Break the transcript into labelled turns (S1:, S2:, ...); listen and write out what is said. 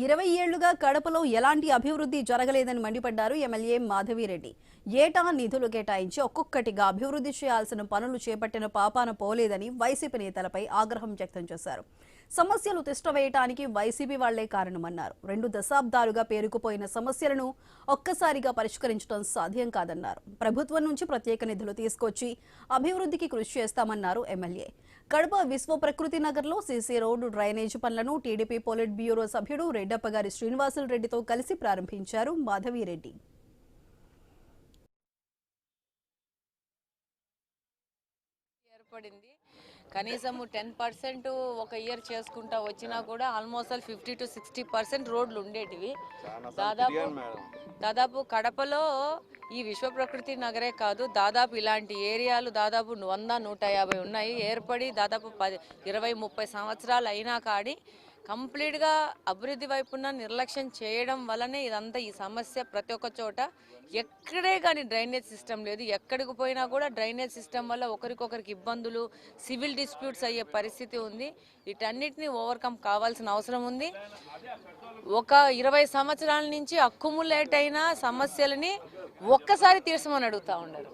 S1: 20 ఏళ్లుగా కడపలో ఎలాంటి అభివృద్ధి జరగలేదని మండిపడ్డారు ఎమ్మెల్యే మాధవిరెడ్డి. ఏటా నిధులు కేటాయించి ఒక్కొక్కటిగా అభివృద్ధి చేయాల్సిన పనులు చేపట్టిన పాపాన పోలేదని వైసీపీ నేతలపై ఆగ్రహం వ్యక్తం చేశారు. సమస్యలు తిష్టవేయటానికి వైసీపీ వాళ్లే కారణమన్నారు. 2 దశాబ్దాలుగా పేరుకుపోయిన సమస్యలను ఒక్కసారిగా పరిష్కరించడం సాధ్యం కాదన్నారు. ప్రభుత్వం నుంచి ప్రత్యేక నిధులు తీసుకొచ్చి అభివృద్ధికి కృషి చేస్తామన్నారు ఎమ్మెల్యే. కడప విశ్వ ప్రకృతి నగర్లో సీసీ రోడ్డు డ్రైనేజ్ పనులను టీడీపీ పొలిట్ బ్యూరో సభ్యుడు రెడ్డప్పగారి శ్రీనివాసులు రెడ్డితో కలిసి ప్రారంభించారు మాధవిరెడ్డి.
S2: ఏర్పడింది కనీసం 10% ఒక ఇయర్ చేసుకుంటా వచ్చినా కూడా ఆల్మోస్ట్ 50 to 60% రోడ్లు ఉండేటివి. దాదాపు కడపలో ఈ విశ్వ ప్రకృతి నగరే కాదు, దాదాపు ఇలాంటి ఏరియాలు దాదాపు 100-150 ఉన్నాయి. ఏర్పడి దాదాపు 20-30 సంవత్సరాలు అయినా కానీ కంప్లీట్గా అభివృద్ధి వైపున నిర్లక్ష్యం చేయడం వల్లనే ఇదంతా ఈ సమస్య. ప్రతి ఒక్క చోట ఎక్కడే కానీ డ్రైనేజ్ సిస్టమ్ లేదు. ఎక్కడికి పోయినా కూడా డ్రైనేజ్ సిస్టమ్ వల్ల ఒకరికొకరికి ఇబ్బందులు, సివిల్ డిస్ప్యూట్స్ అయ్యే పరిస్థితి ఉంది. వీటన్నిటిని ఓవర్కమ్ కావాల్సిన అవసరం ఉంది. ఒక 20 సంవత్సరాల నుంచి అక్కుములేట్ అయిన సమస్యలని ఒక్కసారి తీర్చమని అడుగుతూ ఉన్నారు.